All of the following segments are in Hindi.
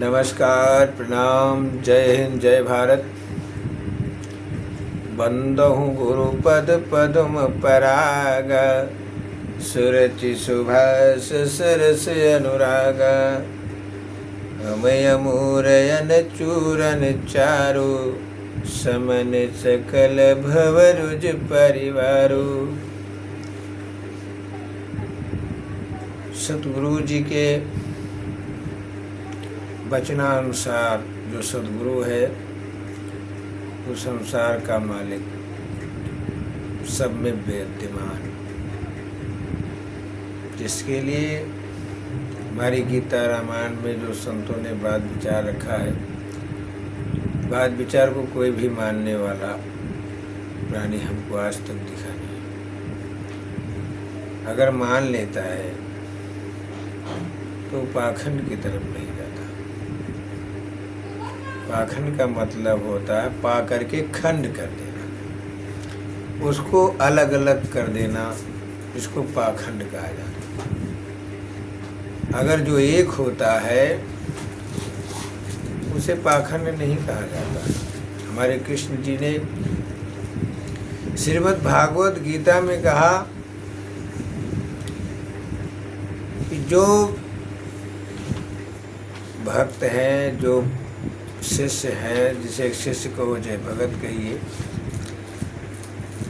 नमस्कार, प्रणाम, जय हिंद, जय भारत। बंदहु गुरुपद पद्म पराग, सुरचि सुभाष सरस अनुराग। अमय मूरयन चूरन चारु, समन सकल भवरुज परिवारु। सतगुरु जी के वचनानुसार जो सद्गुरु है वो संसार का मालिक, सब में विद्यमान, जिसके लिए हमारी गीता रामायण में जो संतों ने बात विचार रखा है, बात विचार को कोई भी मानने वाला प्राणी हमको आज तक दिखा नहीं। अगर मान लेता है तो पाखंड की तरफ नहीं जाता। पाखंड का मतलब होता है पा करके खंड कर देना, उसको अलग अलग कर देना, इसको पाखंड कहा जाता है। अगर जो एक होता है उसे पाखंड नहीं कहा जाता। हमारे कृष्ण जी ने श्रीमद् भागवत गीता में कहा कि जो भक्त हैं, जो शिष्य हैं, जिसे एक शिष्य को जय भगत कहिए,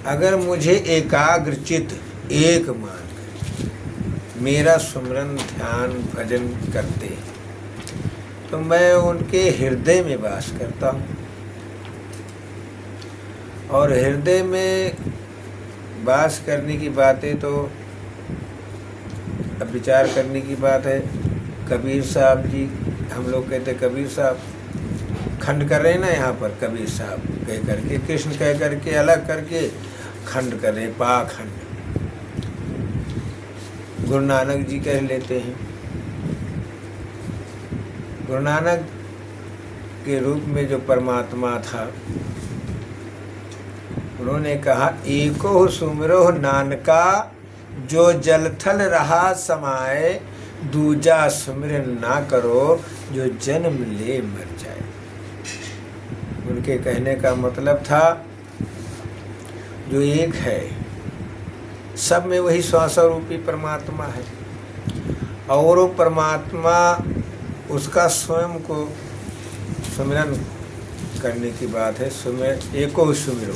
अगर मुझे एकाग्रचित एक मान कर मेरा सुमरन ध्यान भजन करते तो मैं उनके हृदय में वास करता हूँ। और हृदय में वास करने की बातें तो अब विचार करने की बात है। कबीर साहब जी, हम लोग कहते कबीर साहब खंड कर रहे हैं ना, यहाँ पर कबीर साहब कह करके, कृष्ण कह करके अलग करके खंड कर रहे, पाखंड। गुरु नानक जी कह लेते हैं। गुरु नानक के रूप में जो परमात्मा था, उन्होंने कहा एको सुमिरो नानका, जो जलथल रहा समाए, दूजा सुमिरन ना करो, जो जन्म ले मर जाए। उनके कहने का मतलब था जो एक है, सब में वही श्वासरूपी परमात्मा है, और वो परमात्मा उसका स्वयं को सुमिरन करने की बात है। सुमिर एको सुमिरो,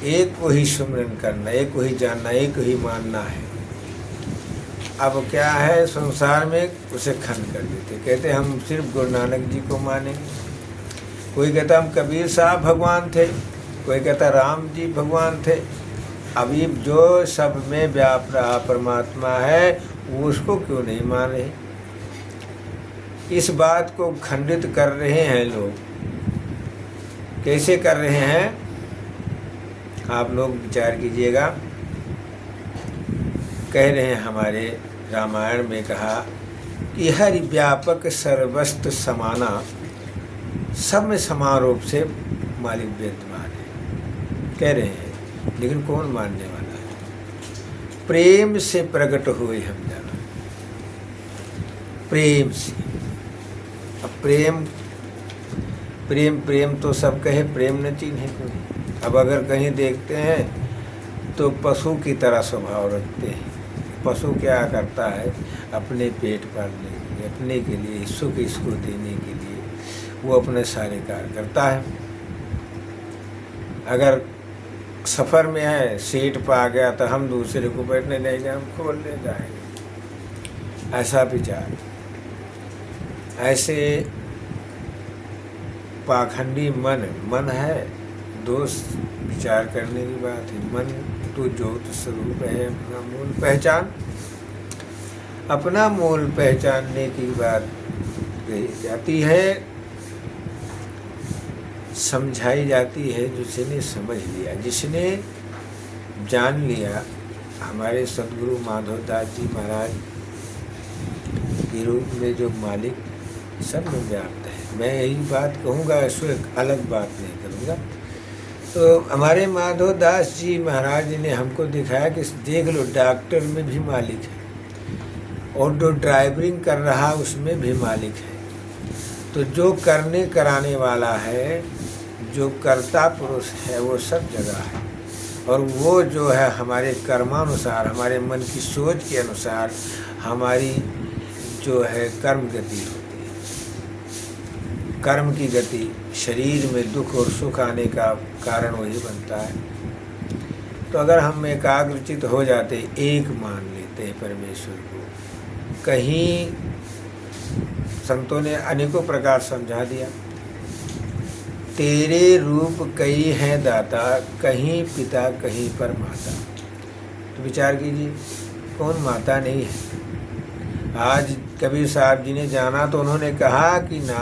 एक को ही सुमिरन करना, एक को ही जानना, एक को ही मानना है। अब क्या है, संसार में उसे खंड कर देते, कहते हम सिर्फ गुरु नानक जी को मानेंगे। कोई कहता हम कबीर साहब भगवान थे, कोई कहता राम जी भगवान थे। अभी जो सब में व्याप रहा परमात्मा है, वो उसको क्यों नहीं मान रहे? इस बात को खंडित कर रहे हैं लोग। कैसे कर रहे हैं, आप लोग विचार कीजिएगा। कह रहे हैं, हमारे रामायण में कहा कि हरि व्यापक सर्वस्त समाना, सब में समान रूप से मालिक विद्यमान है, कह रहे हैं। लेकिन कौन मानने वाला है? प्रेम से प्रकट हुए हम जाना, प्रेम से। अब प्रेम प्रेम प्रेम तो सब कहे, प्रेम न चिन्हे कोई। अब अगर कहीं देखते हैं तो पशु की तरह स्वभाव रखते हैं। पशु क्या करता है, अपने पेट पालने के लिए, अपने के लिए सुख इसको देने के लिए वो अपने सारे कार्य करता है। अगर सफ़र में है, सीट पर आ गया तो हम दूसरे को बैठने नहीं जाए, हम खोल ले जाएंगे। ऐसा विचार, ऐसे पाखंडी मन है। दोस्त विचार करने की बात है। मन तो ज्योत स्वरूप है, अपना मूल पहचान। अपना मूल पहचानने की बात कही जाती है, समझाई जाती है। जिसने समझ लिया, जिसने जान लिया, हमारे सद्गुरु माधवदास जी महाराज के रूप में जो मालिक सब में व्याप्त है। मैं यही बात कहूँगा, इसको एक अलग बात नहीं करूँगा। तो हमारे माधवदास जी महाराज ने हमको दिखाया कि देख लो, डॉक्टर में भी मालिक है, और जो ड्राइवरिंग कर रहा उसमें भी मालिक है। तो जो करने कराने वाला है, जो कर्ता पुरुष है, वो सब जगह है। और वो जो है हमारे कर्मानुसार, हमारे मन की सोच के अनुसार हमारी जो है कर्म गति होती है। कर्म की गति शरीर में दुख और सुख आने का कारण वही बनता है। तो अगर हम एकाग्रचित हो जाते, एक मान लेते हैं परमेश्वर को, कहीं संतों ने अनेकों प्रकार समझा दिया। तेरे रूप कई हैं दाता, कहीं पिता कहीं पर माता। तो विचार कीजिए, कौन माता नहीं है। आज कबीर साहब जी ने जाना तो उन्होंने कहा कि ना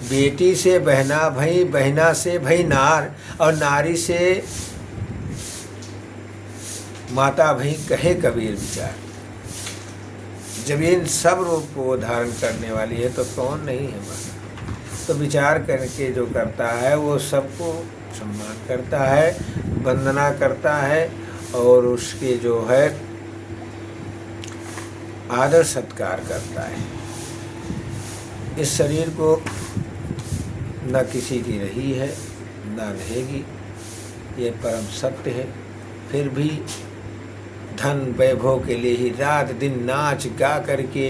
बेटी से बहना भई, बहना से भई नार, और नारी से माता भई कहे कबीर विचार। जब इन सब रूप को धारण करने वाली है तो कौन नहीं है माता। तो विचार करके जो करता है वो सबको सम्मान करता है, वंदना करता है, और उसके जो है आदर सत्कार करता है। इस शरीर को न किसी की रही है न रहेगी, ये परम सत्य है। फिर भी धन वैभव के लिए ही रात दिन नाच गा करके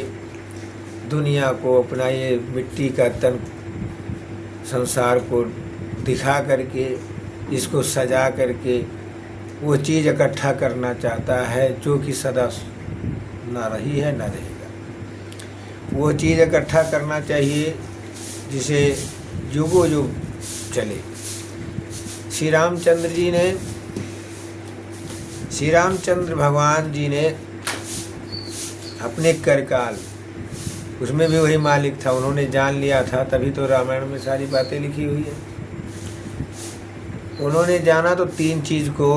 दुनिया को अपना ये मिट्टी का तन संसार को दिखा करके, इसको सजा करके वो चीज़ इकट्ठा करना चाहता है जो कि सदा ना रही है ना रहेगा। वो चीज़ इकट्ठा करना चाहिए जिसे युगों युग चले। श्री रामचंद्र भगवान जी ने अपने करकाल, उसमें भी वही मालिक था, उन्होंने जान लिया था, तभी तो रामायण में सारी बातें लिखी हुई है। उन्होंने जाना तो तीन चीज़ को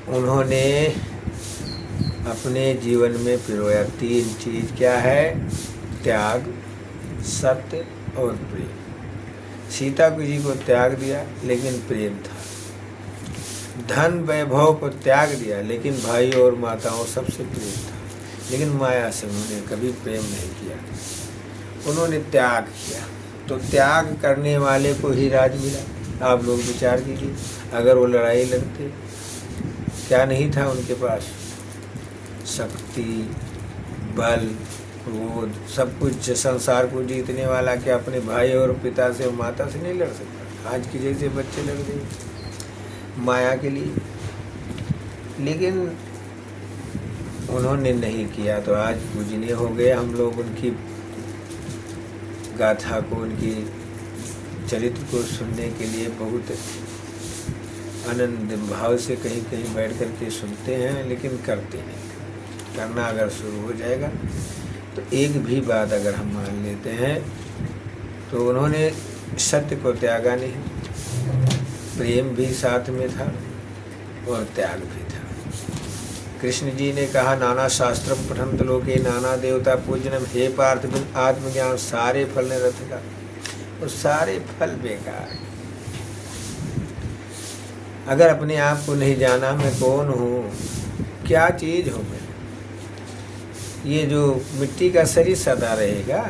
उन्होंने अपने जीवन में पिरोया। तीन चीज़ क्या है? त्याग, सत्य और प्रेम। सीता जी को त्याग दिया लेकिन प्रेम था। धन वैभव को त्याग दिया लेकिन भाई और माताओं सबसे प्रेम था। लेकिन माया से उन्होंने कभी प्रेम नहीं किया, उन्होंने त्याग किया। तो त्याग करने वाले को ही राज मिला। आप लोग विचार कीजिए, अगर वो लड़ाई लड़ते, क्या नहीं था उनके पास? शक्ति, बल, क्रोध, सब कुछ संसार को जीतने वाला। क्या अपने भाई और पिता से और माता से नहीं लड़ सकता? आज की जैसे बच्चे लड़ गए माया के लिए, लेकिन उन्होंने नहीं किया। तो आज पूजनीय हो गए हम लोग उनकी गाथा को, उनकी चरित्र को सुनने के लिए बहुत आनंद भाव से कहीं कहीं बैठ कर के सुनते हैं, लेकिन करते नहीं। करना अगर शुरू हो जाएगा तो एक भी बात अगर हम मान लेते हैं तो उन्होंने सत्य को त्यागा नहीं, प्रेम भी साथ में था और त्याग भी था। कृष्ण जी ने कहा, नाना शास्त्रम पठन्त लोके नाना देवता पूजनम, हे पार्थ बिन आत्मज्ञान सारे फल ने रथ का। और सारे फल बेकार। अगर अपने आप को नहीं जाना, मैं कौन हूँ, क्या चीज़ हूँ मैं, ये जो मिट्टी का शरीर सदा रहेगा?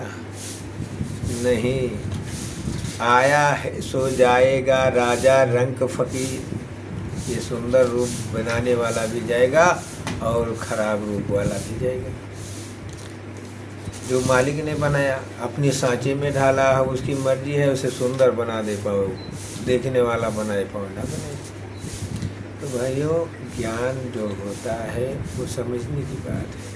नहीं, आया है सो जाएगा, राजा रंक फकीर। ये सुंदर रूप बनाने वाला भी जाएगा और खराब रूप वाला भी जाएगा। जो मालिक ने बनाया, अपनी सांचे में ढाला है, उसकी मर्जी है उसे सुंदर बना दे पाओ, देखने वाला बनाए पाओ ना बनाए। तो भाइयों, ज्ञान जो होता है वो समझने की बात है।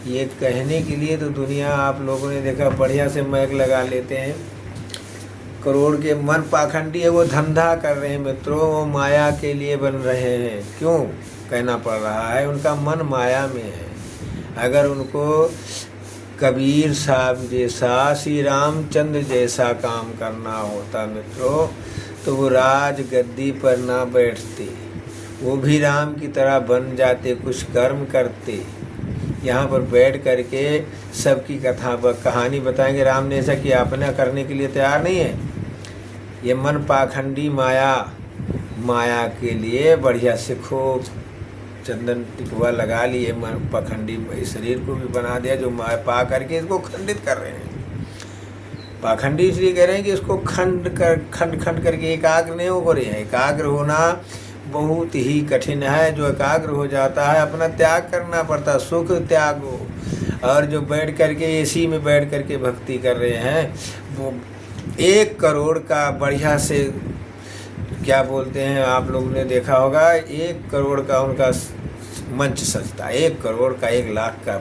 ये कहने के लिए तो दुनिया, आप लोगों ने देखा, बढ़िया से मैक लगा लेते हैं। करोड़ के मन पाखंडी है, वो धंधा कर रहे हैं मित्रों, वो माया के लिए बन रहे हैं। क्यों कहना पड़ रहा है? उनका मन माया में है। अगर उनको कबीर साहब जैसा, श्री रामचंद्र जैसा काम करना होता मित्रों, तो वो राज गद्दी पर ना बैठते, वो भी राम की तरह बन जाते, कुछ कर्म करते। यहाँ पर बैठ करके सबकी कहानी बताएंगे, राम ने ऐसा किया, अपना करने के लिए तैयार नहीं है। ये मन पाखंडी माया के लिए बढ़िया से खूब चंदन टिकवा लगा लिए, मन पाखंडी शरीर को भी बना दिया, जो माया पा करके इसको खंडित कर रहे हैं। पाखंडी इसलिए कह रहे हैं कि इसको खंड खंड करके एकाग्र नहीं हो रहे हैं। एकाग्र होना बहुत ही कठिन है। जो एकाग्र हो जाता है अपना त्याग करना पड़ता है, सुख त्याग हो। और जो बैठ करके एसी में बैठ करके भक्ति कर रहे हैं वो 1 करोड़ का बढ़िया से क्या बोलते हैं, आप लोगों ने देखा होगा, 1 करोड़ का उनका मंच सजता है, 1 करोड़ का 1 लाख का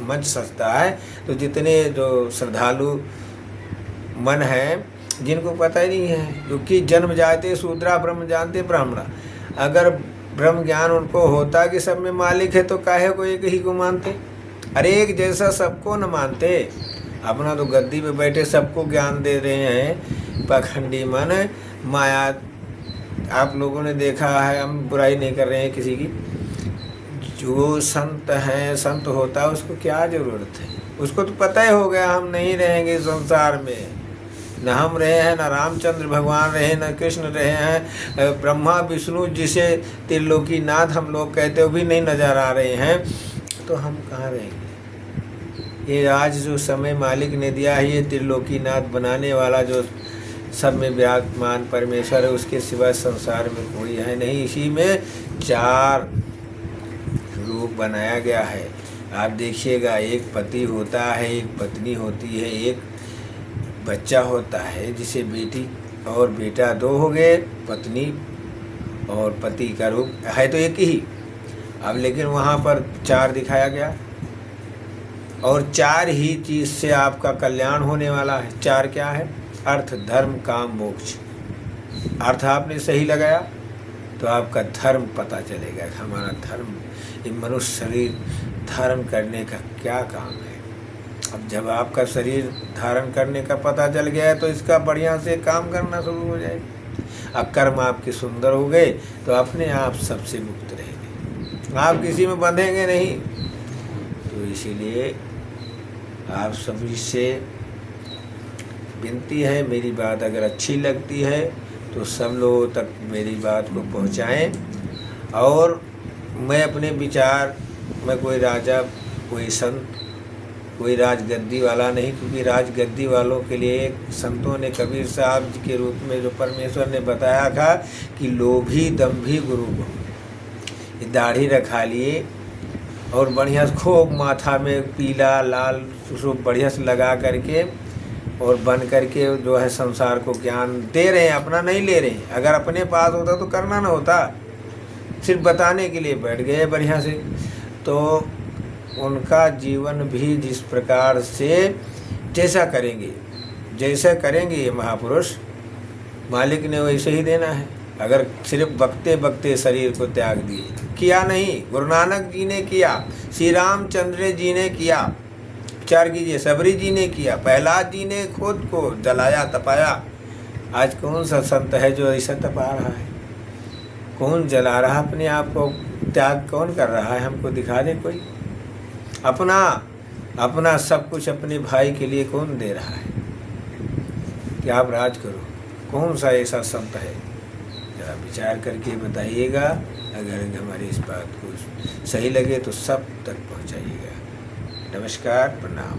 मंच सजता है। तो जितने जो श्रद्धालु मन हैं जिनको पता ही नहीं है, क्योंकि जन्म जाते शूद्रा ब्रह्म जानते ब्राह्मणा। अगर ब्रह्म ज्ञान उनको होता कि सब में मालिक है तो काहे को एक ही को मानते। अरे एक जैसा सबको न मानते, अपना तो गद्दी पे बैठे सबको ज्ञान दे रहे हैं। पाखंडी मन माया, आप लोगों ने देखा है, हम बुराई नहीं कर रहे हैं किसी की। जो संत हैं, संत होता है उसको क्या ज़रूरत है, उसको तो पता ही हो गया हम नहीं रहेंगे संसार में। न हम रहे हैं, न रामचंद्र भगवान रहे, न कृष्ण रहे हैं, ब्रह्मा विष्णु जिसे त्रिलोकीनाथ हम लोग कहते हो भी नहीं नज़र आ रहे हैं, तो हम कहाँ रहेंगे। ये आज जो समय मालिक ने दिया है, ये त्रिलोकीनाथ बनाने वाला जो सब में विराजमान परमेश्वर है, उसके सिवा संसार में कोई है नहीं। इसी में 4 रूप बनाया गया है। आप देखिएगा, एक पति होता है, एक पत्नी होती है, एक बच्चा होता है जिसे बेटी और बेटा 2 हो गए, पत्नी और पति का रूप है तो एक ही। अब लेकिन वहाँ पर 4 दिखाया गया और 4 ही चीज़ से आपका कल्याण होने वाला है। 4 क्या है? अर्थ, धर्म, काम, मोक्ष। अर्थ आपने सही लगाया तो आपका धर्म पता चलेगा कि हमारा धर्म, ये मनुष्य शरीर धारण करने का क्या काम है। अब जब आपका शरीर धारण करने का पता चल गया है तो इसका बढ़िया से काम करना शुरू हो जाएगा। अब कर्म आपके सुंदर हो गए तो अपने आप सबसे मुक्त रहेंगे, आप किसी में बंधेंगे नहीं। तो इसीलिए आप सभी से विनती है, मेरी बात अगर अच्छी लगती है तो सब लोगों तक मेरी बात को पहुंचाएं। और मैं अपने विचार, मैं कोई राजा, कोई संत, कोई राजगद्दी वाला नहीं, क्योंकि राजगद्दी वालों के लिए संतों ने कबीर साहब जी के रूप में जो परमेश्वर ने बताया था कि लोभी दम्भी गुरु को, ये दाढ़ी रखा लिए और बढ़िया खूब माथा में पीला लाल सब बढ़िया से लगा करके और बन करके जो है संसार को ज्ञान दे रहे हैं, अपना नहीं ले रहे हैं। अगर अपने पास होता तो करना ना होता, सिर्फ बताने के लिए बैठ गए बढ़िया से। तो उनका जीवन भी जिस प्रकार से जैसा करेंगे ये महापुरुष, मालिक ने वैसे ही देना है। अगर सिर्फ बकते बकते शरीर को त्याग दिए, किया नहीं, गुरु नानक जी ने किया, श्री रामचंद्र जी ने किया, विचार कीजिए, सबरी जी ने किया, प्रहलाद जी ने खुद को जलाया तपाया। आज कौन सा संत है जो ऐसा तपा रहा है? कौन जला रहा अपने आप को? त्याग कौन कर रहा है? हमको दिखा दे कोई। अपना सब कुछ अपने भाई के लिए कौन दे रहा है कि आप राज करो? कौन सा ऐसा संत है? जरा विचार करके बताइएगा। अगर हमारी इस बात को सही लगे तो सब तक पहुंचाइएगा। नमस्कार, प्रणाम।